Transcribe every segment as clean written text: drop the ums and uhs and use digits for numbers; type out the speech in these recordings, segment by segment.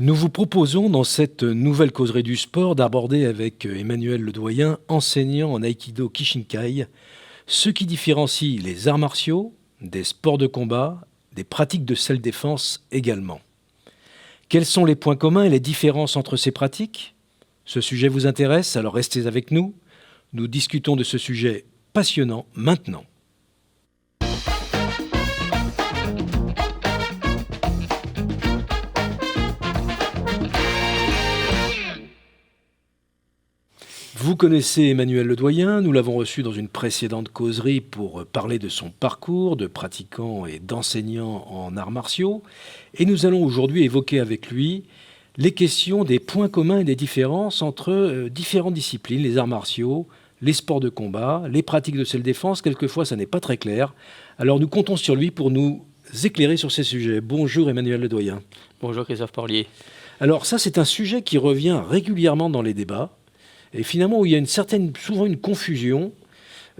Nous vous proposons dans cette nouvelle causerie du sport d'aborder avec Emmanuel Ledoyen, enseignant en Aïkido Kishinkai, ce qui différencie les arts martiaux, des sports de combat, des pratiques de self-défense également. Quels sont les points communs et les différences entre ces pratiques ? Ce sujet vous intéresse, alors restez avec nous. Nous discutons de ce sujet passionnant maintenant. Vous connaissez Emmanuel Ledoyen, nous l'avons reçu dans une précédente causerie pour parler de son parcours de pratiquant et d'enseignant en arts martiaux. Et nous allons aujourd'hui évoquer avec lui les questions des points communs et des différences entre différentes disciplines, les arts martiaux, les sports de combat, les pratiques de self-défense. Quelquefois, ça n'est pas très clair. Alors nous comptons sur lui pour nous éclairer sur ces sujets. Bonjour Emmanuel Ledoyen. Bonjour Christophe Porlier. Alors ça, c'est un sujet qui revient régulièrement dans les débats. Et finalement, où il y a souvent une confusion,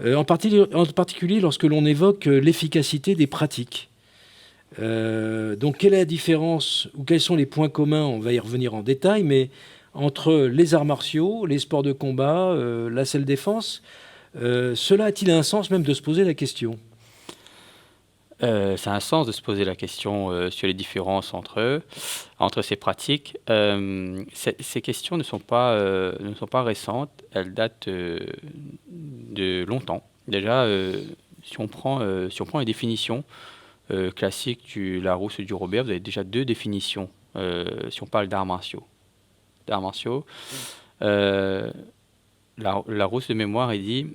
en particulier lorsque l'on évoque l'efficacité des pratiques. Donc, quelle est la différence, ou quels sont les points communs, on va y revenir en détail, mais entre les arts martiaux, les sports de combat, la self-défense, cela a-t-il un sens même de se poser la question ? Ça a un sens de se poser la question sur les différences entre ces pratiques. Ces questions ne sont pas récentes, elles datent de longtemps. Déjà, si on prend les définitions classiques du Larousse et du Robert, vous avez déjà deux définitions si on parle d'arts martiaux. Larousse de mémoire, il dit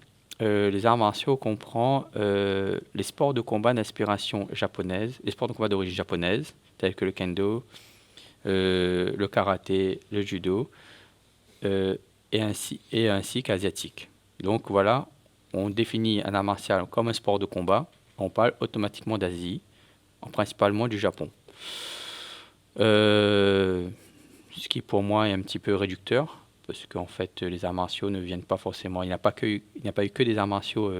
les arts martiaux comprend les sports de combat d'inspiration japonaise, les sports de combat d'origine japonaise, tels que le kendo, le karaté, le judo, et ainsi qu'asiatique. Donc voilà, on définit un art martial comme un sport de combat, on parle automatiquement d'Asie, principalement du Japon. Ce qui pour moi est un petit peu réducteur, parce qu'en fait, les arts martiaux ne viennent pas forcément... Il n'y a pas eu que des arts martiaux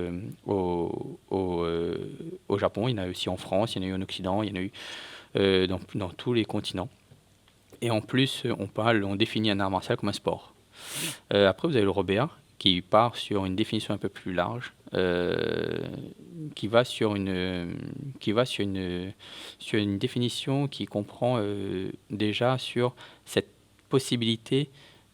au Japon, il y en a aussi en France, il y en a eu en Occident, il y en a eu dans tous les continents. Et en plus, on définit un art martial comme un sport. Après, vous avez le Robert, qui part sur une définition un peu plus large, qui va sur une définition qui comprend déjà sur cette possibilité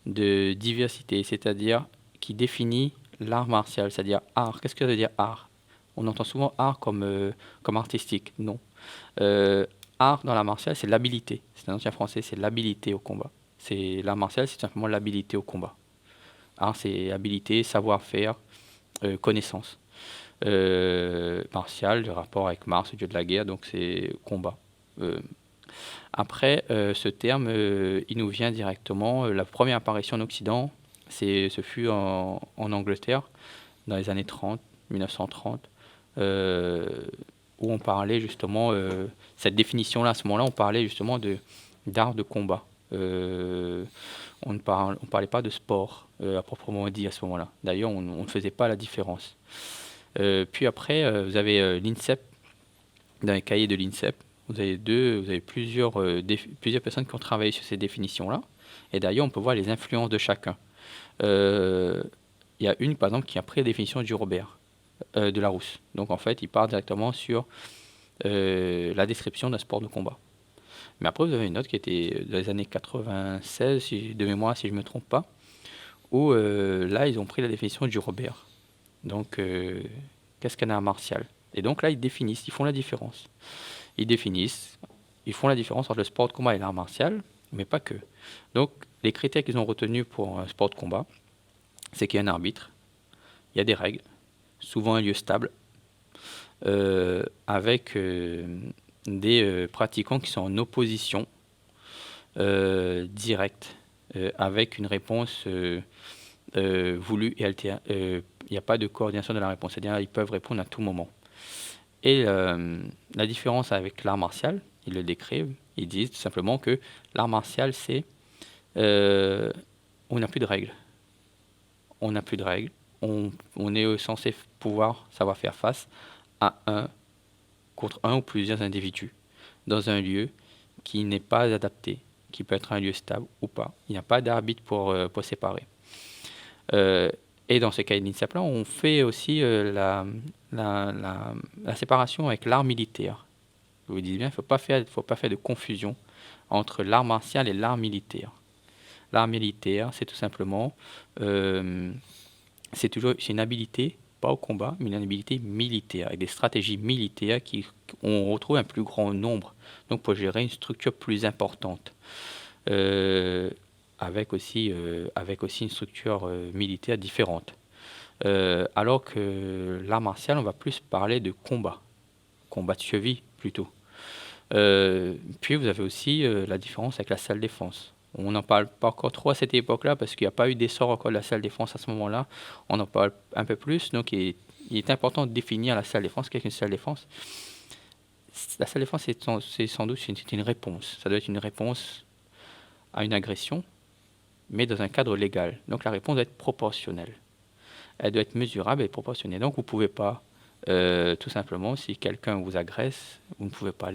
de diversité, c'est-à-dire qui définit l'art martial, c'est-à-dire art. Qu'est-ce que ça veut dire art ? On entend souvent art comme artistique. Non. Art dans l'art martial, c'est l'habilité. C'est un ancien français, c'est l'habilité au combat. L'art martial, c'est simplement l'habilité au combat. Art, c'est habilité, savoir-faire, connaissance. Martial, le rapport avec Mars, le dieu de la guerre, donc c'est combat. Après, ce terme, il nous vient directement. La première apparition en Occident, ce fut en Angleterre, dans les années 30, 1930, où on parlait justement, cette définition-là, à ce moment-là, on parlait justement d'art de combat. On ne parlait pas de sport, à proprement dit, à ce moment-là. D'ailleurs, on ne faisait pas la différence. Puis après, vous avez l'INSEP, dans les cahiers de l'INSEP, vous avez plusieurs personnes qui ont travaillé sur ces définitions-là. Et d'ailleurs, on peut voir les influences de chacun. Il y a une, par exemple, qui a pris la définition du Robert, de Larousse. Donc, en fait, il part directement sur la description d'un sport de combat. Mais après, vous avez une autre qui était dans les années 96, de mémoire, si je ne me trompe pas, où là, ils ont pris la définition du Robert. Donc, qu'est-ce qu'un art martial ? Et donc là, ils font la différence. Ils font la différence entre le sport de combat et l'art martial, mais pas que. Donc, les critères qu'ils ont retenus pour un sport de combat, c'est qu'il y a un arbitre, il y a des règles, souvent un lieu stable, avec des pratiquants qui sont en opposition directe, avec une réponse voulue et altérée. Il n'y a pas de coordination de la réponse, c'est-à-dire qu'ils peuvent répondre à tout moment. Et la différence avec l'art martial, ils le décrivent, ils disent tout simplement que l'art martial, c'est on n'a plus de règles. On n'a plus de règles. On est censé savoir faire face contre un ou plusieurs individus dans un lieu qui n'est pas adapté, qui peut être un lieu stable ou pas. Il n'y a pas d'arbitre pour séparer. Euh, et dans ce cas d'initiative-là, on fait aussi la séparation avec l'art militaire. Je vous dis bien, il ne faut pas faire de confusion entre l'art martial et l'art militaire. L'art militaire, c'est tout simplement, c'est une habilité, pas au combat, mais une habilité militaire, avec des stratégies militaires on retrouve un plus grand nombre, donc pour gérer une structure plus importante, euh, avec aussi une structure militaire différente. Alors que l'art martial, on va plus parler de combat de cheville plutôt. Puis vous avez aussi la différence avec la salle défense. On n'en parle pas encore trop à cette époque-là parce qu'il n'y a pas eu d'essor encore de la salle défense à ce moment-là. On en parle un peu plus. Donc il est important de définir la salle défense. Qu'est-ce qu'une salle défense? La salle défense, c'est sans doute une réponse. Ça doit être une réponse à une agression, mais dans un cadre légal. Donc la réponse doit être proportionnelle. Elle doit être mesurable et proportionnée. Donc vous ne pouvez pas, tout simplement, si quelqu'un vous agresse, vous ne pouvez pas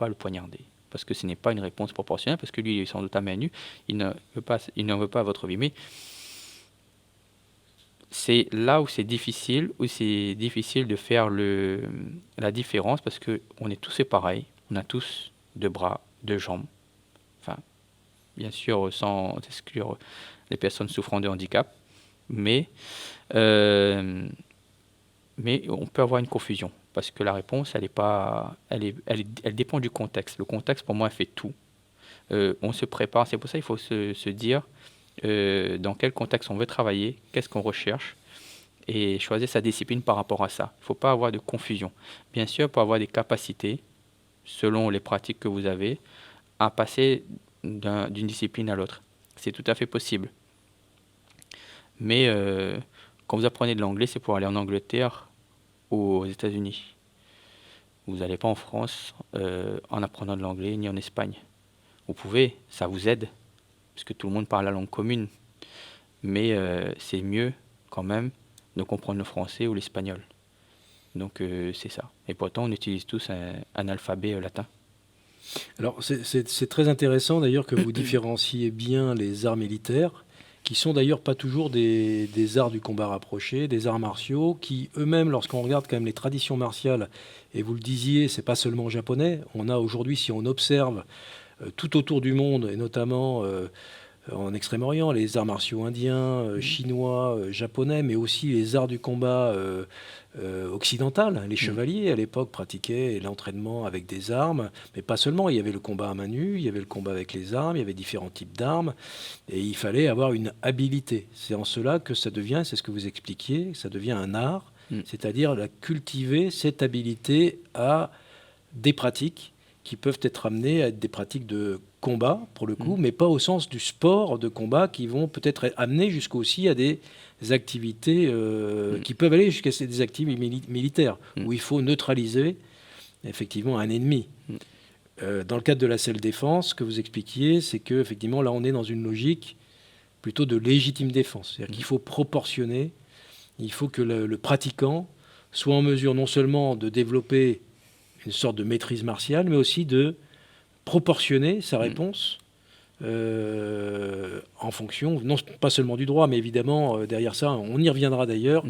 le poignarder. Parce que ce n'est pas une réponse proportionnelle, parce que lui, il est sans doute à main nue, il n'en veut pas à votre vie. Mais c'est là où c'est difficile de faire la différence, parce qu'on est tous pareils, on a tous deux bras, deux jambes. Enfin, bien sûr, sans exclure les personnes souffrant de handicap, mais on peut avoir une confusion parce que la réponse, elle dépend du contexte. Le contexte, pour moi, fait tout. On se prépare, c'est pour ça qu'il faut se dire dans quel contexte on veut travailler, qu'est-ce qu'on recherche et choisir sa discipline par rapport à ça. Il ne faut pas avoir de confusion. Bien sûr, pour avoir des capacités, selon les pratiques que vous avez, à passer d'une discipline à l'autre. C'est tout à fait possible. Mais quand vous apprenez de l'anglais, c'est pour aller en Angleterre ou aux États-Unis. Vous n'allez pas en France en apprenant de l'anglais ni en Espagne. Vous pouvez, ça vous aide, parce que tout le monde parle la langue commune. Mais c'est mieux quand même de comprendre le français ou l'espagnol. Donc c'est ça. Et pourtant, on utilise tous un alphabet latin. Alors, c'est très intéressant d'ailleurs que vous différenciez bien les arts militaires, qui sont d'ailleurs pas toujours des arts du combat rapproché, des arts martiaux, qui eux-mêmes, lorsqu'on regarde quand même les traditions martiales, et vous le disiez, c'est pas seulement japonais, on a aujourd'hui, si on observe tout autour du monde, et notamment en Extrême-Orient, les arts martiaux indiens, chinois, japonais, mais aussi les arts du combat occidental. Les chevaliers, à l'époque, pratiquaient l'entraînement avec des armes, mais pas seulement. Il y avait le combat à main nue, il y avait le combat avec les armes, il y avait différents types d'armes, et il fallait avoir une habilité. C'est en cela que ça devient, c'est ce que vous expliquiez, ça devient un art, c'est-à-dire cultiver cette habilité à des pratiques qui peuvent être amenées à être des pratiques de combat, pour le coup, mais pas au sens du sport de combat, qui vont peut-être amener jusqu'aussi à des activités qui peuvent aller jusqu'à des activités militaires, où il faut neutraliser effectivement un ennemi. Dans le cadre de la self-défense, ce que vous expliquiez, c'est que effectivement là on est dans une logique plutôt de légitime défense. C'est-à-dire qu'il faut proportionner, il faut que le pratiquant soit en mesure non seulement de développer une sorte de maîtrise martiale, mais aussi de proportionner sa réponse en fonction, non pas seulement du droit, mais évidemment, derrière ça, on y reviendra d'ailleurs,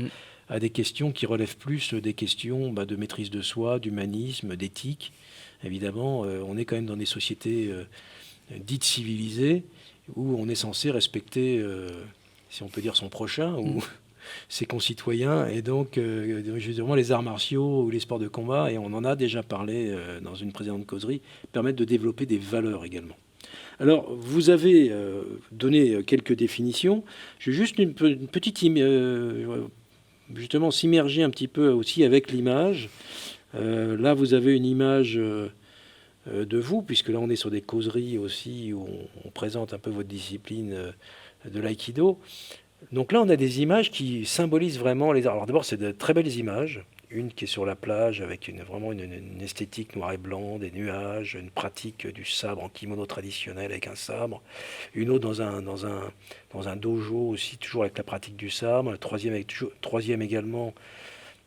à des questions qui relèvent plus des questions de maîtrise de soi, d'humanisme, d'éthique. Évidemment, on est quand même dans des sociétés dites civilisées, où on est censé respecter, si on peut dire, son prochain, ou ses concitoyens, et donc justement les arts martiaux ou les sports de combat, et on en a déjà parlé dans une précédente causerie, permettent de développer des valeurs également. Alors, vous avez donné quelques définitions. Je vais juste une petite justement s'immerger un petit peu aussi avec l'image. Là, vous avez une image de vous, puisque là on est sur des causeries aussi où on présente un peu votre discipline de l'aïkido. Donc là, on a des images qui symbolisent vraiment les arts. Alors d'abord, c'est de très belles images. Une qui est sur la plage avec vraiment une esthétique noir et blanc, des nuages, une pratique du sabre en kimono traditionnel avec un sabre. Une autre dans un dojo aussi, toujours avec la pratique du sabre. Troisième également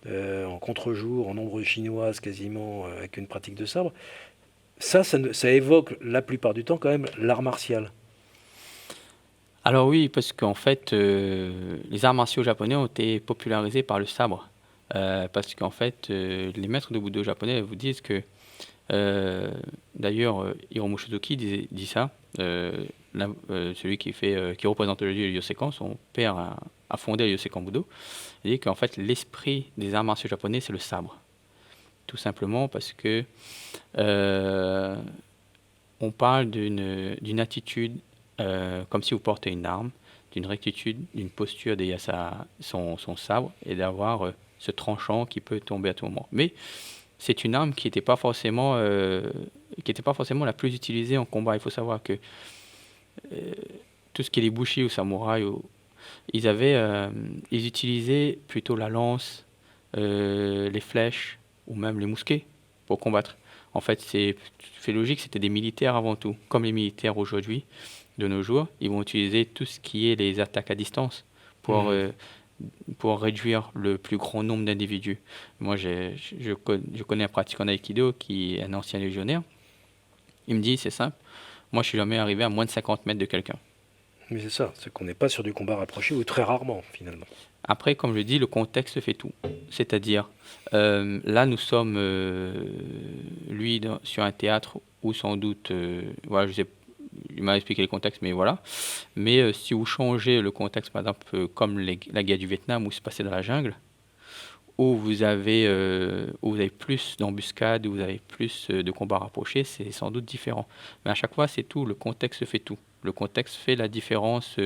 en contre-jour, en ombre chinoise quasiment, avec une pratique de sabre. Ça évoque la plupart du temps quand même l'art martial. Alors oui, parce qu'en fait, les arts martiaux japonais ont été popularisés par le sabre. Parce qu'en fait, les maîtres de Budo japonais vous disent que, euh, d'ailleurs, Hiromu Shotoki dit ça, celui qui représente aujourd'hui le Yosekan, son père a fondé le Yosekan Budo, il dit qu'en fait, l'esprit des arts martiaux japonais, c'est le sabre. Tout simplement parce que euh, on parle d'une attitude, comme si vous portez une arme, d'une rectitude, d'une posture derrière son sabre et d'avoir ce tranchant qui peut tomber à tout moment. Mais c'est une arme qui était pas forcément la plus utilisée en combat. Il faut savoir que tout ce qui est les bushi ou samouraïs, ils avaient, ils utilisaient plutôt la lance, les flèches ou même les mousquets pour combattre. En fait, c'est logique, c'était des militaires avant tout. Comme les militaires aujourd'hui, de nos jours, ils vont utiliser tout ce qui est les attaques à distance pour, Mhm. euh, pour réduire le plus grand nombre d'individus. Moi, je connais un pratiquant d'aïkido qui est un ancien légionnaire. Il me dit, c'est simple, moi, je suis jamais arrivé à moins de 50 mètres de quelqu'un. Mais c'est ça, c'est qu'on n'est pas sur du combat rapproché ou très rarement finalement. Après, comme je dis, le contexte fait tout. C'est-à-dire, là, nous sommes, sur un théâtre où sans doute, voilà, je sais, il m'a expliqué le contexte, mais voilà. Mais si vous changez le contexte, par exemple, comme la guerre du Vietnam où c'est passé dans la jungle, où vous avez plus d'embuscades, où vous avez plus de combats rapprochés, c'est sans doute différent. Mais à chaque fois, c'est tout, le contexte fait tout. Le contexte fait la différence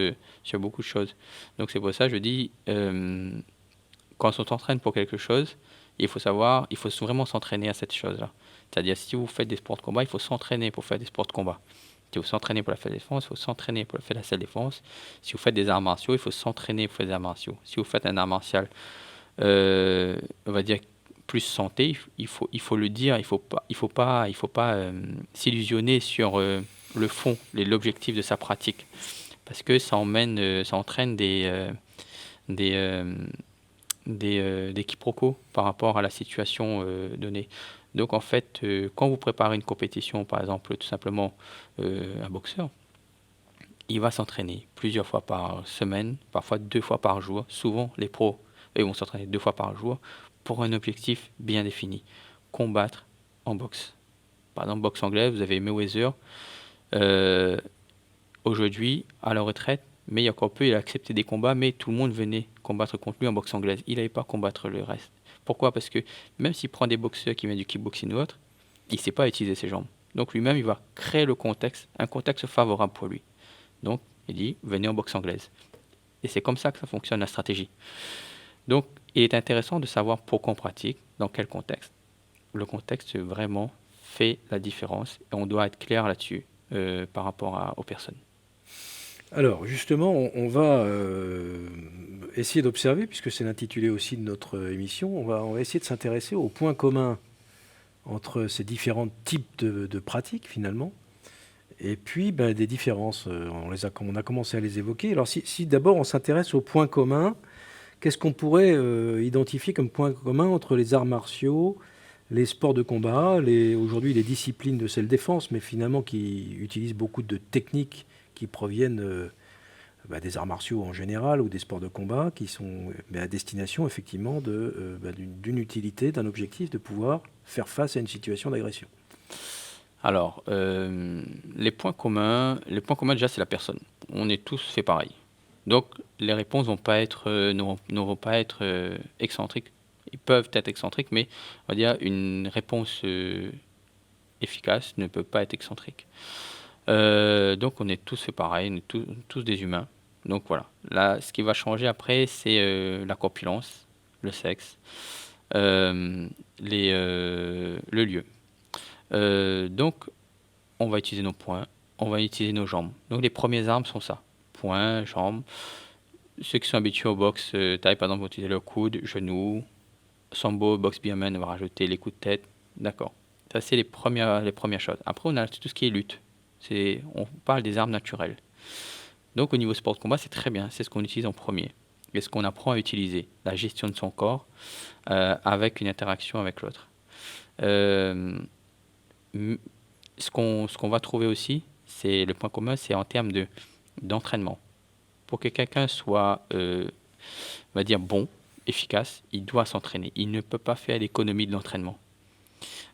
sur beaucoup de choses. Donc c'est pour ça que je dis, quand on s'entraîne pour quelque chose, il faut vraiment s'entraîner à cette chose-là. C'est-à-dire, si vous faites des sports de combat, il faut s'entraîner pour faire des sports de combat. Si vous s'entraînez pour la faire défense, il faut s'entraîner pour faire la seule défense. Si vous faites des arts martiaux, il faut s'entraîner pour faire des arts martiaux. Si vous faites un art martial, on va dire plus santé, il faut le dire, il faut pas s'illusionner sur le fond, l'objectif de sa pratique, parce que ça entraîne des, euh, des quiproquos par rapport à la situation donnée. Donc en fait, quand vous préparez une compétition, par exemple, tout simplement un boxeur, il va s'entraîner plusieurs fois par semaine, parfois 2 fois par jour. Souvent, les pros, eux, vont s'entraîner 2 fois par jour pour un objectif bien défini, combattre en boxe. Par exemple, boxe anglaise, vous avez Mayweather, euh, aujourd'hui, à la retraite, mais il y a encore peu, il a accepté des combats, mais tout le monde venait combattre contre lui en boxe anglaise. Il n'allait pas combattre le reste. Pourquoi? Parce que même s'il prend des boxeurs qui viennent du kickboxing ou autre, il ne sait pas utiliser ses jambes. Donc lui-même, il va créer le contexte, un contexte favorable pour lui. Donc, il dit, venez en boxe anglaise. Et c'est comme ça que ça fonctionne, la stratégie. Donc, il est intéressant de savoir pourquoi on pratique, dans quel contexte. Le contexte vraiment fait la différence et on doit être clair là-dessus par rapport aux personnes. Alors justement, on va essayer d'observer, puisque c'est l'intitulé aussi de notre émission, on va essayer de s'intéresser aux points communs entre ces différents types de pratiques finalement, et puis ben, des différences. On a commencé à les évoquer. Alors si d'abord on s'intéresse aux points communs, qu'est-ce qu'on pourrait identifier comme point commun entre les arts martiaux, les sports de combat, aujourd'hui les disciplines de self-défense, mais finalement qui utilisent beaucoup de techniques qui proviennent des arts martiaux en général ou des sports de combat, qui sont à destination effectivement d'une utilité, d'un objectif de pouvoir faire face à une situation d'agression. Alors, les points communs déjà, c'est la personne. On est tous fait pareil. Donc, les réponses ne vont pas être excentriques. Ils peuvent être excentriques, mais on va dire une réponse efficace ne peut pas être excentrique. Donc on est tous fait pareil, on est tous des humains. Donc voilà. Là, ce qui va changer après, c'est la corpulence, le sexe, euh, le lieu. Donc on va utiliser nos poings, on va utiliser nos jambes. Donc les premières armes sont ça. Poings, jambes. Ceux qui sont habitués au boxe taille, par exemple, vont utiliser le coude, genou. Sambo, boxe bioman, on va rajouter les coups de tête. D'accord. Ça, c'est les premières choses. Après, on a tout ce qui est lutte. On parle des armes naturelles. Donc, au niveau sport de combat, c'est très bien. C'est ce qu'on utilise en premier. Et ce qu'on apprend à utiliser. La gestion de son corps avec une interaction avec l'autre. Euh, ce qu'on va trouver aussi, c'est le point commun, c'est en termes d'entraînement. Pour que quelqu'un soit, on va dire, bon, efficace, il doit s'entraîner. Il ne peut pas faire l'économie de l'entraînement.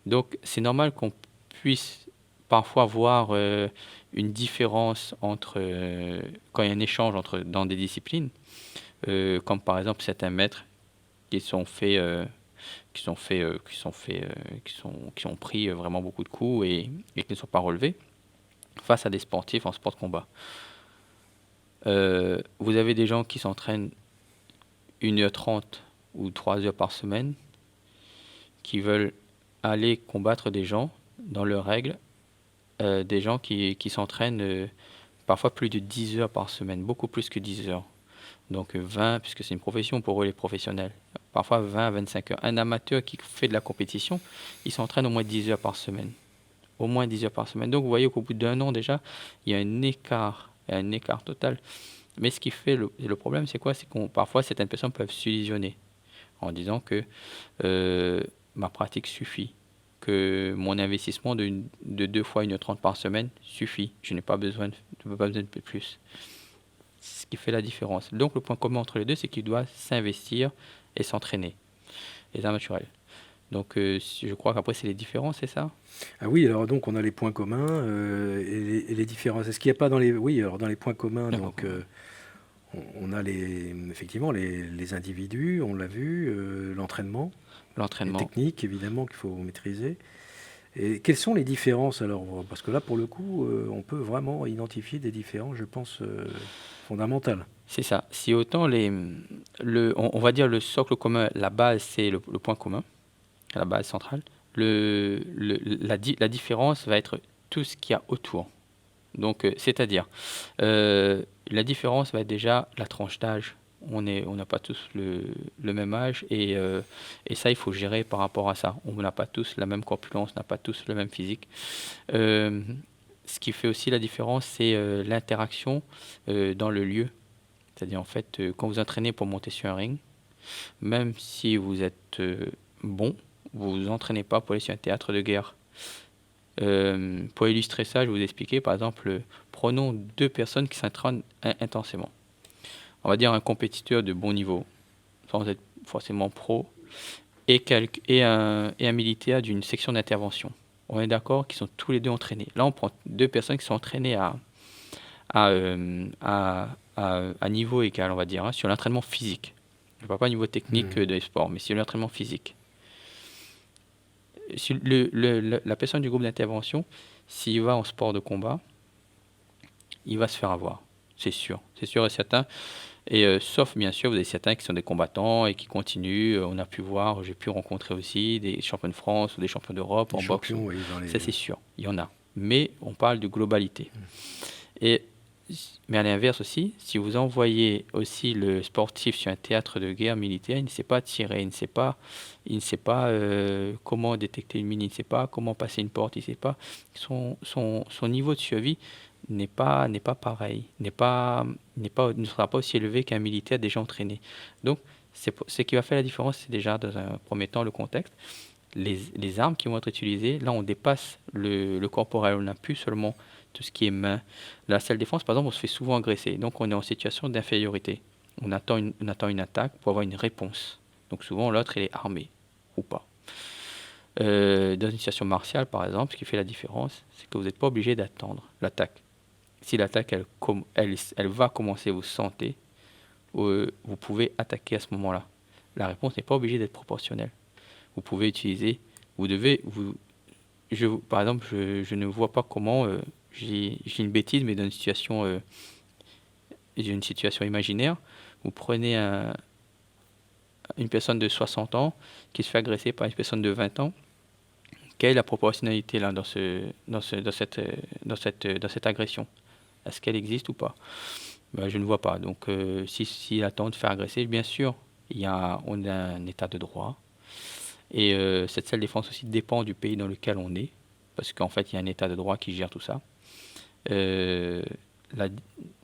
Donc, c'est normal qu'on puisse parfois voir une différence entre, quand il y a un échange dans des disciplines, comme par exemple certains maîtres qui sont faits, qui ont pris vraiment beaucoup de coups et qui ne sont pas relevés face à des sportifs en sport de combat. Vous avez des gens qui s'entraînent 1h30 ou 3 heures par semaine, qui veulent aller combattre des gens dans leurs règles, des gens qui s'entraînent parfois plus de 10 heures par semaine, beaucoup plus que 10 heures. Donc 20, puisque c'est une profession pour eux les professionnels, parfois 20 à 25 heures. Un amateur qui fait de la compétition, il s'entraîne au moins 10 heures par semaine. Au moins 10 heures par semaine. Donc vous voyez qu'au bout d'un an déjà, il y a un écart total. Mais ce qui fait le problème, c'est quoi? C'est qu'on parfois certaines personnes peuvent s'illusionner en disant que ma pratique suffit, que mon investissement de 2 fois 1h30 par semaine suffit. Je n'ai pas besoin de plus. C'est ce qui fait la différence. Donc le point commun entre les deux, c'est qu'il doit s'investir et s'entraîner. Les arts naturels. Donc je crois qu'après c'est les différences, c'est ça? Ah oui, alors donc on a les points communs et les différences. Est-ce qu'il n'y a pas dans les... Oui, alors dans les points communs, D'accord. donc on a effectivement les individus, on l'a vu, l'entraînement, les L'entraînement. techniques évidemment qu'il faut maîtriser. Et quelles sont les différences alors? Parce que là, pour le coup, on peut vraiment identifier des différences, je pense, fondamentales. C'est ça. Si autant on va dire le socle commun, la base, c'est le point commun, la base centrale. La différence va être tout ce qu'il y a autour. Donc, c'est-à-dire, la différence va être déjà la tranche d'âge. On n'a pas tous le même âge et ça, il faut gérer par rapport à ça. On n'a pas tous la même corpulence, on n'a pas tous le même physique. Euh, Ce qui fait aussi la différence, c'est l'interaction dans le lieu. C'est-à-dire, en fait, quand vous entraînez pour monter sur un ring, même si vous êtes bon, vous vous entraînez pas pour aller sur un théâtre de guerre. Pour illustrer ça, je vais vous expliquer, par exemple, prenons deux personnes qui s'entraînent intensément. On va dire un compétiteur de bon niveau, sans être forcément pro, et un militaire d'une section d'intervention. On est d'accord qu'ils sont tous les deux entraînés. Là, on prend deux personnes qui sont entraînées à niveau égal, on va dire, hein, sur l'entraînement physique. Je ne parle pas au niveau technique des sports, mais sur l'entraînement physique. La personne du groupe d'intervention, s'il va en sport de combat, il va se faire avoir. C'est sûr et certain. Et sauf, bien sûr, vous avez certains qui sont des combattants et qui continuent. On a pu voir, j'ai pu rencontrer aussi des champions de France ou des champions d'Europe en boxe. Champions, oui, Ça, c'est sûr, il y en a. Mais on parle de globalité. Et, mais à l'inverse aussi, si vous envoyez aussi le sportif sur un théâtre de guerre militaire, il ne sait pas tirer, il ne sait pas comment détecter une mine, il ne sait pas comment passer une porte, il ne sait pas. Son niveau de survie n'est pas pareil, ne sera pas aussi élevé qu'un militaire déjà entraîné. Donc, ce qui va faire la différence, c'est déjà, dans un premier temps, le contexte. Les armes qui vont être utilisées, là, on dépasse le corporel, on n'a plus seulement tout ce qui est main. La salle défense, par exemple, on se fait souvent agresser, donc on est en situation d'infériorité. On attend une attaque pour avoir une réponse. Donc souvent, l'autre, il est armé, ou pas. Dans une situation martiale, par exemple, ce qui fait la différence, c'est que vous n'êtes pas obligé d'attendre l'attaque. Si l'attaque, elle va commencer, vous sentez, vous pouvez attaquer à ce moment-là. La réponse n'est pas obligée d'être proportionnelle. Vous pouvez utiliser, par exemple, je ne vois pas comment, j'ai une bêtise, mais dans une situation imaginaire, vous prenez une personne de 60 ans qui se fait agresser par une personne de 20 ans. Quelle est la proportionnalité là dans cette agression? Est-ce qu'elle existe ou pas? Ben, je ne vois pas. Donc, s'il attend de faire agresser, bien sûr, on a un état de droit. Et cette salle défense aussi dépend du pays dans lequel on est, parce qu'en fait, il y a un état de droit qui gère tout ça.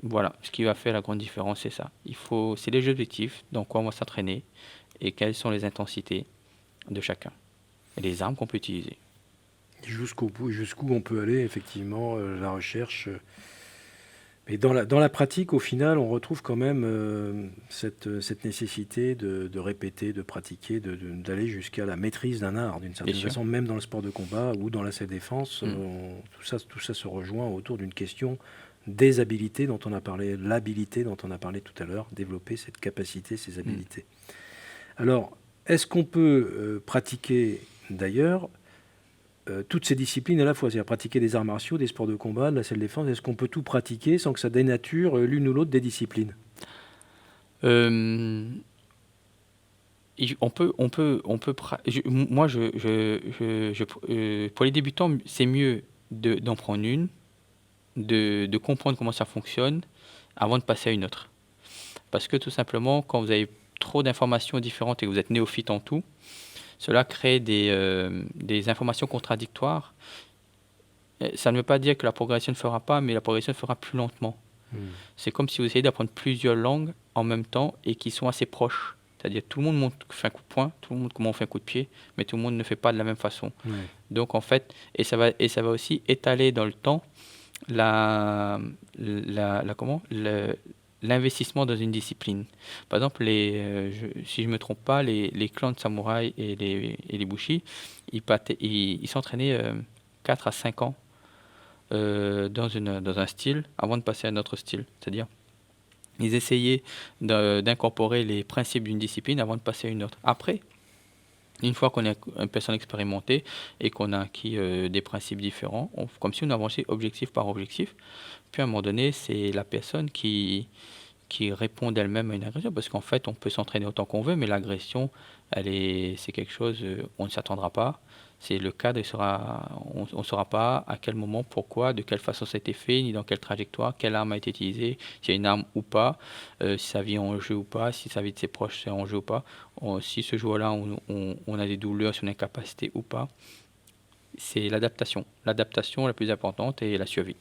Voilà, ce qui va faire la grande différence, c'est ça. C'est les objectifs, dans quoi on va s'entraîner, et quelles sont les intensités de chacun, et les armes qu'on peut utiliser. Jusqu'au bout, jusqu'où on peut aller, effectivement, la recherche. Mais dans la pratique, au final, on retrouve quand même cette nécessité de répéter, de pratiquer, d'aller jusqu'à la maîtrise d'un art, d'une Bien certaine sûr. façon, même dans le sport de combat ou dans la self-défense. Mm. Tout ça se rejoint autour d'une question des habilités dont on a parlé, l'habilité dont on a parlé tout à l'heure, développer cette capacité, ces Mm. habilités. Alors, est-ce qu'on peut pratiquer d'ailleurs toutes ces disciplines à la fois, c'est-à-dire pratiquer des arts martiaux, des sports de combat, de la self-défense, est-ce qu'on peut tout pratiquer sans que ça dénature l'une ou l'autre des disciplines? Euh, moi, pour les débutants, c'est mieux d'en prendre une, de comprendre comment ça fonctionne avant de passer à une autre. Parce que tout simplement, quand vous avez trop d'informations différentes et que vous êtes néophyte en tout, cela crée des informations contradictoires. Ça ne veut pas dire que la progression ne fera pas, mais la progression fera plus lentement. Hmm. C'est comme si vous essayez d'apprendre plusieurs langues en même temps et qui sont assez proches. C'est-à-dire tout le monde fait un coup de poing, tout le monde comment on fait un coup de pied, mais tout le monde ne fait pas de la même façon. Ouais. Donc en fait, et ça va aussi étaler dans le temps la, l'investissement dans une discipline. Par exemple, si je ne me trompe pas, les clans de samouraïs et les bushis, ils s'entraînaient 4 à 5 ans dans un style avant de passer à un autre style. C'est-à-dire, ils essayaient d'incorporer les principes d'une discipline avant de passer à une autre. Après, une fois qu'on est une personne expérimentée et qu'on a acquis des principes différents, comme si on avançait objectif par objectif, puis à un moment donné, c'est la personne qui répond d'elle-même à une agression. Parce qu'en fait, on peut s'entraîner autant qu'on veut, mais l'agression, c'est quelque chose, on ne s'attendra pas. C'est le cadre, on ne saura pas à quel moment, pourquoi, de quelle façon ça a été fait, ni dans quelle trajectoire, quelle arme a été utilisée, s'il y a une arme ou pas, si sa vie est en jeu ou pas, si sa vie de ses proches est en jeu ou pas, si ce joueur-là, on a des douleurs, si on a une incapacité ou pas. C'est l'adaptation. L'adaptation la plus importante et la survie.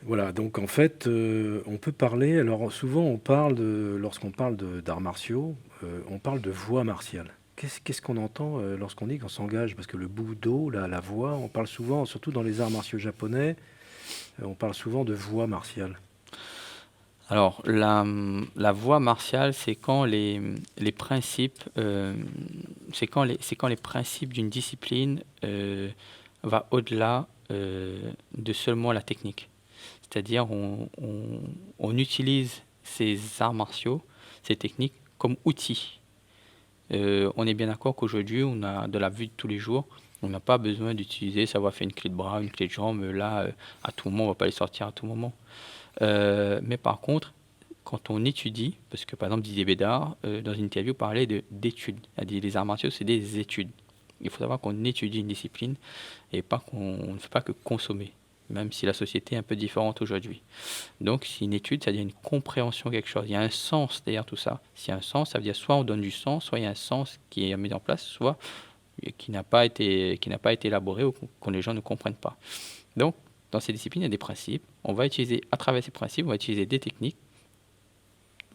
Voilà, donc en fait, on peut parler, alors souvent lorsqu'on parle d'arts martiaux, on parle de voie martiale. Qu'est-ce qu'on entend lorsqu'on dit qu'on s'engage? Parce que le budo, la voie, on parle souvent, surtout dans les arts martiaux japonais, on parle souvent de voie martiale. Alors, la voie martiale, c'est quand les principes, c'est quand les principes d'une discipline va au-delà de seulement la technique. C'est-à-dire, on utilise ces arts martiaux, ces techniques, comme outils. On est bien d'accord qu'aujourd'hui, on a de la vie de tous les jours. On n'a pas besoin d'utiliser savoir faire une clé de bras, une clé de jambe. Là, à tout moment, on ne va pas les sortir à tout moment. Mais par contre, quand on étudie, parce que par exemple Didier Bédard, dans une interview, parlait d'études. Il a dit les arts martiaux, c'est des études. Il faut savoir qu'on étudie une discipline et pas qu'on ne fait pas que consommer, même si la société est un peu différente aujourd'hui. Donc, c'est une étude, c'est-à-dire une compréhension de quelque chose. Il y a un sens derrière tout ça. S'il y a un sens, ça veut dire soit on donne du sens, soit il y a un sens qui est mis en place, soit qui n'a pas été élaboré ou que les gens ne comprennent pas. Donc, dans ces disciplines, il y a des principes. On va utiliser, à travers ces principes, on va utiliser des techniques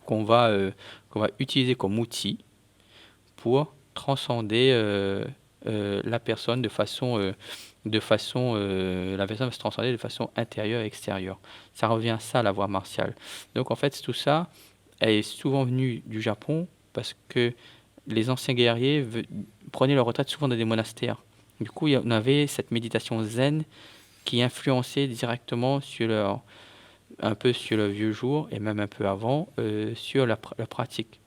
qu'on va utiliser comme outil pour transcender la personne la personne va se transcender de façon intérieure et extérieure. Ça revient à ça, la voie martiale. Donc en fait, tout ça est souvent venu du Japon parce que les anciens guerriers prenaient leur retraite souvent dans des monastères. Du coup, on avait cette méditation zen qui influençait directement un peu sur le vieux jour et même un peu avant, sur la pratique,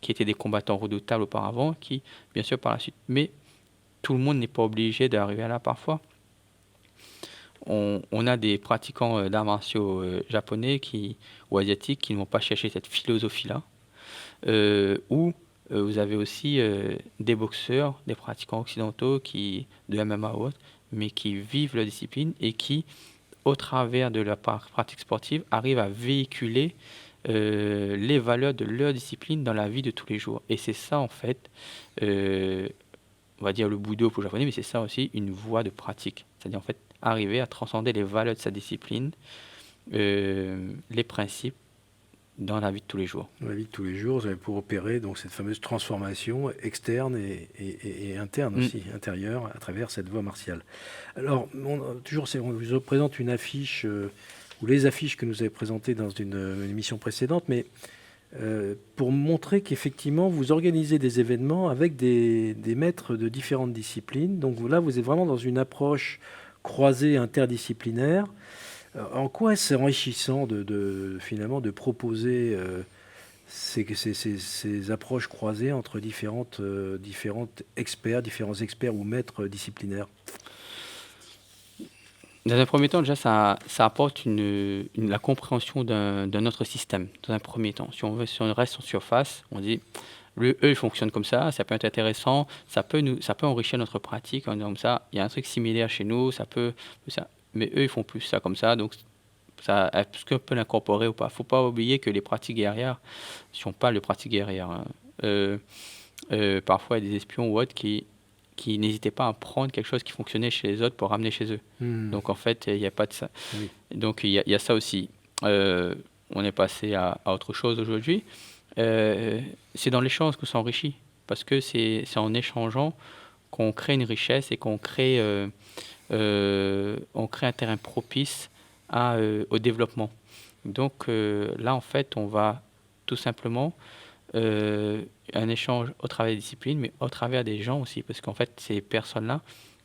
qui étaient des combattants redoutables auparavant, qui, bien sûr, par la suite, mais tout le monde n'est pas obligé d'arriver à là parfois. On a des pratiquants d'arts martiaux japonais ou asiatiques qui ne vont pas chercher cette philosophie-là, ou vous avez aussi des boxeurs, des pratiquants occidentaux de MMA ou autre, mais qui vivent la discipline et qui, au travers de la pratique sportive, arrivent à véhiculer les valeurs de leur discipline dans la vie de tous les jours. Et c'est ça, en fait, euh, on va dire le Budo pour le japonais, mais c'est ça aussi une voie de pratique. C'est-à-dire, en fait, arriver à transcender les valeurs de sa discipline, les principes dans la vie de tous les jours. Dans la vie de tous les jours, vous avez pour opérer donc cette fameuse transformation externe et interne aussi, intérieure, à travers cette voie martiale. Alors, on vous présente une affiche, ou les affiches que nous avez présentées dans une émission précédente, mais pour montrer qu'effectivement, vous organisez des événements avec des maîtres de différentes disciplines. Donc là, vous êtes vraiment dans une approche croisée interdisciplinaire. En quoi est-ce enrichissant finalement de proposer ces approches croisées entre différents experts ou maîtres disciplinaires? Dans un premier temps, déjà, ça apporte la compréhension d'un autre système, dans un premier temps. Si on reste en surface, on dit, eux, ils fonctionnent comme ça peut être intéressant, ça peut enrichir notre pratique en disant comme ça, il y a un truc similaire chez nous, mais eux, ils font plus ça comme ça, donc est-ce qu'on peut l'incorporer ou pas? Faut pas oublier que les pratiques guerrières, si on parle de pratiques guerrières, hein, parfois il y a des espions ou autres qui n'hésitaient pas à prendre quelque chose qui fonctionnait chez les autres pour ramener chez eux. Donc en fait, il n'y a pas de ça. Oui. Donc il y a ça aussi. On est passé à autre chose aujourd'hui. C'est dans l'échange qu'on s'enrichit, parce que c'est en échangeant qu'on crée une richesse et qu'on crée un terrain propice au développement. Donc là, en fait, on va tout simplement un échange au travers des disciplines, mais au travers des gens aussi, parce qu'en fait, ces personnes-là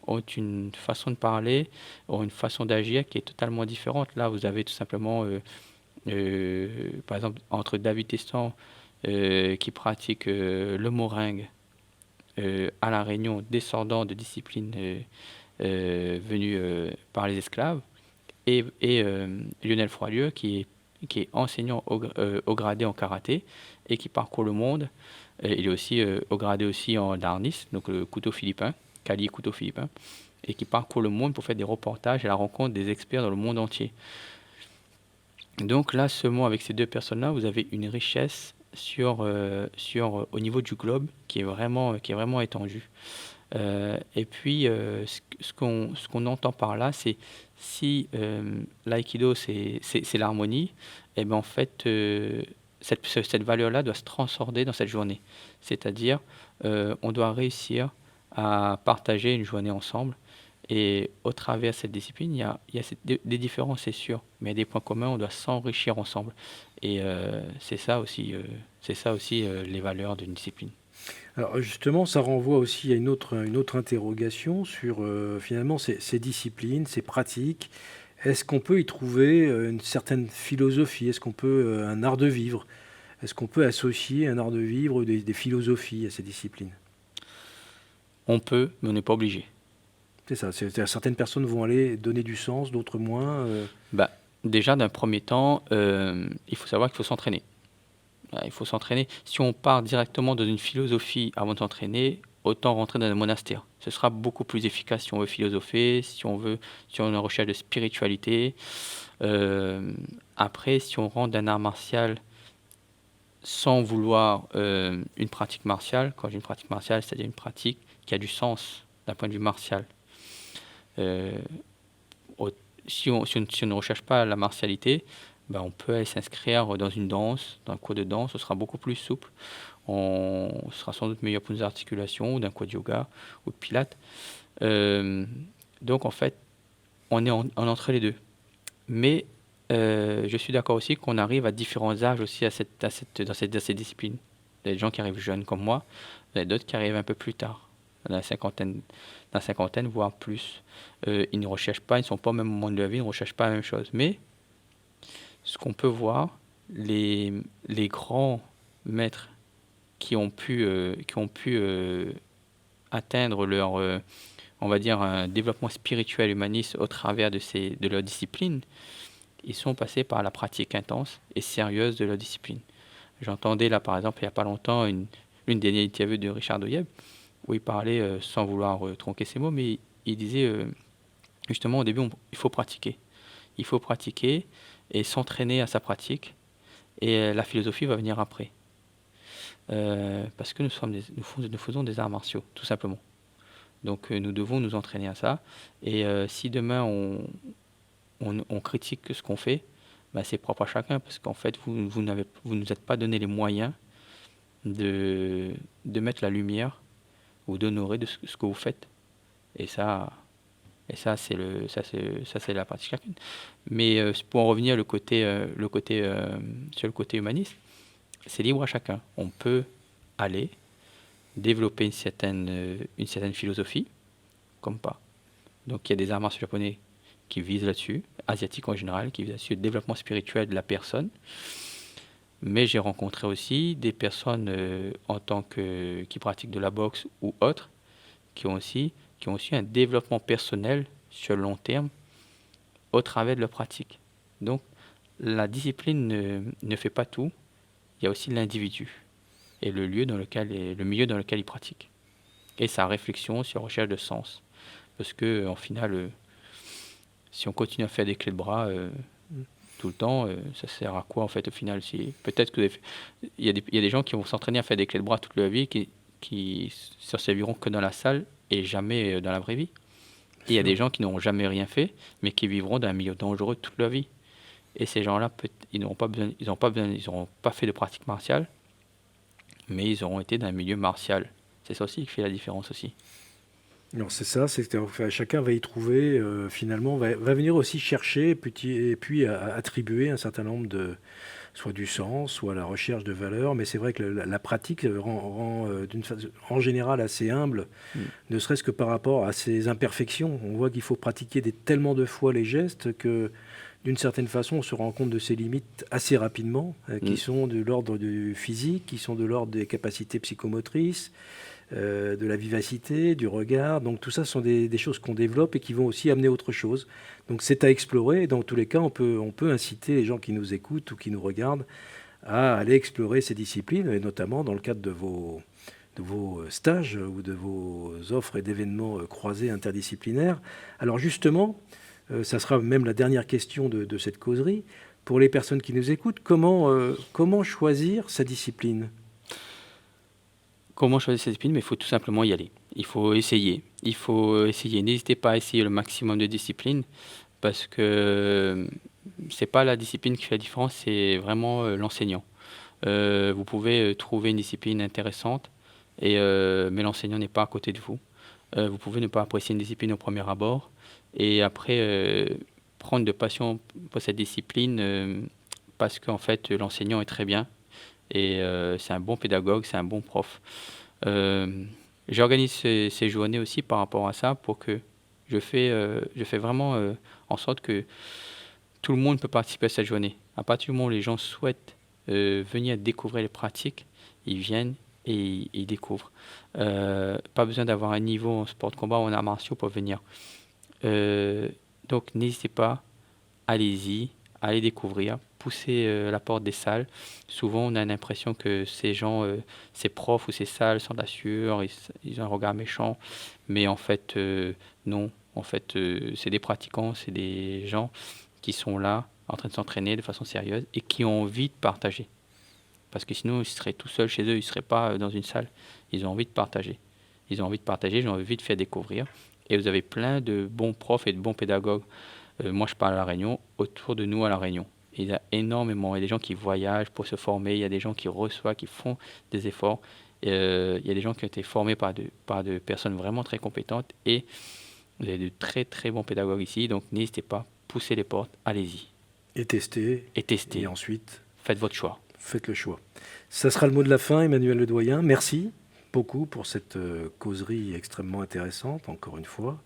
ont une façon de parler, ont une façon d'agir qui est totalement différente. Là, vous avez tout simplement, par exemple, entre David Testan, qui pratique le moringue à La Réunion, descendant de disciplines venues par les esclaves, et Lionel Froilieu, qui est enseignant au gradé en karaté et qui parcourt le monde. Il est aussi au gradé aussi en darnis, donc le couteau philippin, Kali couteau philippin, et qui parcourt le monde pour faire des reportages à la rencontre des experts dans le monde entier. Donc là, seulement avec ces deux personnes-là, vous avez une richesse au niveau du globe qui est vraiment étendue. Et puis, ce qu'on entend par là, c'est si l'aïkido, c'est l'harmonie, et bien en fait, cette valeur-là doit se transcender dans cette journée. C'est-à-dire, on doit réussir à partager une journée ensemble. Et au travers de cette discipline, il y a des différences, c'est sûr, mais il y a des points communs, on doit s'enrichir ensemble. Et c'est ça aussi, les valeurs d'une discipline. Alors justement, ça renvoie aussi à une autre interrogation sur finalement ces disciplines, ces pratiques. Est-ce qu'on peut y trouver une certaine philosophie? Est-ce qu'on peut un art de vivre? Est-ce qu'on peut associer un art de vivre, des philosophies à ces disciplines? On peut, mais on n'est pas obligé. C'est ça. Certaines personnes vont aller donner du sens, d'autres moins. Déjà, d'un premier temps, il faut savoir qu'il faut s'entraîner. Il faut s'entraîner. Si on part directement dans une philosophie avant de s'entraîner, autant rentrer dans un monastère. Ce sera beaucoup plus efficace si on veut philosopher, si on est en recherche de spiritualité. Après, si on rentre dans un art martial sans vouloir une pratique martiale, quand j'ai une pratique martiale, c'est-à-dire une pratique qui a du sens d'un point de vue martial. Si on ne recherche pas la martialité, on peut aller s'inscrire dans une danse, dans un cours de danse, ce sera beaucoup plus souple. Ce sera sans doute meilleur pour nos articulations, ou d'un cours de yoga ou de pilates. Donc en fait, on est entre les deux. Mais je suis d'accord aussi qu'on arrive à différents âges aussi dans ces disciplines. Il y a des gens qui arrivent jeunes comme moi, il y a d'autres qui arrivent un peu plus tard, dans la cinquantaine, voire plus. Ils ne recherchent pas, ils ne sont pas au même moment de leur vie, ils ne recherchent pas la même chose. Mais ce qu'on peut voir, les grands maîtres qui ont pu atteindre leur, on va dire, un développement spirituel humaniste au travers de leur discipline, ils sont passés par la pratique intense et sérieuse de leur discipline. J'entendais là, par exemple, il n'y a pas longtemps, l'une des interviews de Richard Doyeb, où il parlait, sans vouloir tronquer ses mots, mais il disait, justement, au début, il faut pratiquer. Il faut pratiquer et s'entraîner à sa pratique, et la philosophie va venir après. Parce que nous faisons des arts martiaux, tout simplement. Donc nous devons nous entraîner à ça. Et si demain on critique ce qu'on fait, bah, c'est propre à chacun parce qu'en fait, vous nous êtes pas donné les moyens de, de mettre la lumière ou d'honorer de ce que vous faites. Et ça, ça, c'est la partie chacune. Mais pour en revenir sur le côté humaniste, c'est libre à chacun. On peut aller développer une certaine philosophie, comme pas. Donc il y a des arts martiaux japonais qui visent là-dessus, asiatiques en général, qui visent là-dessus le développement spirituel de la personne. Mais j'ai rencontré aussi des personnes qui pratiquent de la boxe ou autres, qui ont aussi un développement personnel sur le long terme au travers de leur pratique. Donc la discipline ne fait pas tout, il y a aussi l'individu et le milieu dans lequel il pratique. Et sa réflexion sur la recherche de sens. Parce que, en final, si on continue à faire des clés de bras tout le temps, ça sert à quoi en fait au final peut-être que il y a des gens qui vont s'entraîner à faire des clés de bras toute leur vie qui se serviront que dans la salle et jamais dans la vraie vie. Et il y a des gens qui n'auront jamais rien fait, mais qui vivront dans un milieu dangereux toute leur vie. Et ces gens-là, ils n'auront pas besoin, ils n'auront pas fait de pratique martiale, mais ils auront été dans un milieu martial. C'est ça aussi qui fait la différence aussi. Alors c'est ça, chacun va y trouver, finalement, va venir aussi chercher et puis attribuer un certain nombre soit du sens, soit la recherche de valeurs. Mais c'est vrai que la pratique rend en général assez humble, Mm. ne serait-ce que par rapport à ses imperfections. On voit qu'il faut pratiquer tellement de fois les gestes que, d'une certaine façon, on se rend compte de ses limites assez rapidement, qui sont de l'ordre du physique, qui sont de l'ordre des capacités psychomotrices, de la vivacité, du regard. Donc tout ça sont des choses qu'on développe et qui vont aussi amener autre chose. Donc c'est à explorer. Et dans tous les cas, on peut inciter les gens qui nous écoutent ou qui nous regardent à aller explorer ces disciplines, et notamment dans le cadre de vos stages ou de vos offres et d'événements croisés interdisciplinaires. Alors justement, ça sera même la dernière question de cette causerie. Pour les personnes qui nous écoutent, comment choisir sa discipline ? Comment choisir cette discipline? Mais il faut tout simplement y aller. Il faut essayer. Il faut essayer. N'hésitez pas à essayer le maximum de disciplines parce que c'est pas la discipline qui fait la différence, c'est vraiment l'enseignant. Vous pouvez trouver une discipline intéressante, mais l'enseignant n'est pas à côté de vous. Vous pouvez ne pas apprécier une discipline au premier abord et après prendre de passion pour cette discipline parce qu'en fait l'enseignant est très bien et c'est un bon pédagogue, c'est un bon prof. Euh, J'organise ces journées aussi par rapport à ça pour que je fais vraiment en sorte que tout le monde peut participer à cette journée. À partir du moment où les gens souhaitent venir découvrir les pratiques, ils viennent et ils découvrent. Pas besoin d'avoir un niveau en sport de combat ou en arts martiaux pour venir. Euh, donc n'hésitez pas, allez-y, allez découvrir, poussez la porte des salles. Souvent on a l'impression que ces profs ou ces salles sont d'assureurs, ils ont un regard méchant, mais en fait non. En fait, c'est des pratiquants, c'est des gens qui sont là en train de s'entraîner de façon sérieuse et qui ont envie de partager. Parce que sinon, ils seraient tout seuls chez eux, ils ne seraient pas dans une salle. Ils ont envie de partager. Ils ont envie de partager, ils ont envie de faire découvrir. Et vous avez plein de bons profs et de bons pédagogues. Moi, je parle à La Réunion, autour de nous à La Réunion. Il y a énormément. Il y a des gens qui voyagent pour se former, il y a des gens qui reçoivent, qui font des efforts. Il y a des gens qui ont été formés par de personnes vraiment très compétentes. Et vous avez de très très bons pédagogues ici. Donc n'hésitez pas, poussez les portes, allez-y. Et tester. Et testez. Et ensuite, Faites votre choix. faites le choix. Ça sera le mot de la fin, Emmanuel Ledoyen. Merci beaucoup pour cette causerie extrêmement intéressante, encore une fois.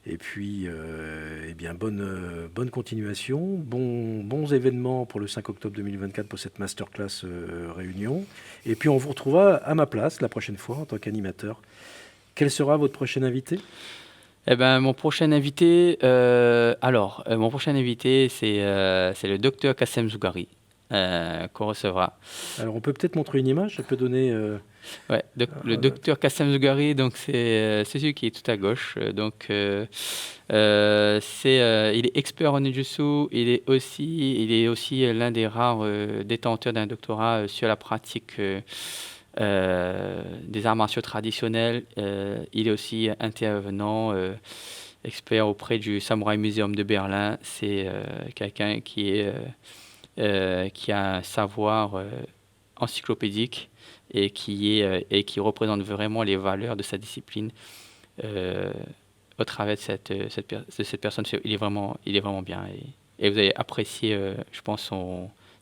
Et puis, eh bien, bonne continuation, bons événements pour le 5 octobre 2024 pour cette masterclass réunion. Et puis, on vous retrouvera à ma place la prochaine fois en tant qu'animateur. Quel sera votre prochain invité ? Eh ben, mon prochain invité, c'est le docteur Kassem Zougari qu'on recevra. Alors, on peut peut-être montrer une image, ça peut donner... Ouais, le docteur Kassem Zougari, donc c'est celui qui est tout à gauche. Il est expert en Ninjutsu. Il est aussi l'un des rares détenteurs d'un doctorat sur la pratique des arts martiaux traditionnels. Il est aussi intervenant expert auprès du Samurai Museum de Berlin. C'est quelqu'un qui a un savoir encyclopédique et qui représente vraiment les valeurs de sa discipline euh, au travers de cette personne. Il est vraiment bien et vous allez apprécier, je pense,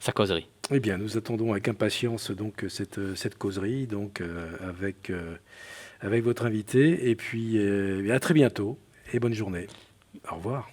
sa causerie. Eh bien, nous attendons avec impatience donc cette causerie donc avec votre invité et puis à très bientôt et bonne journée. Au revoir.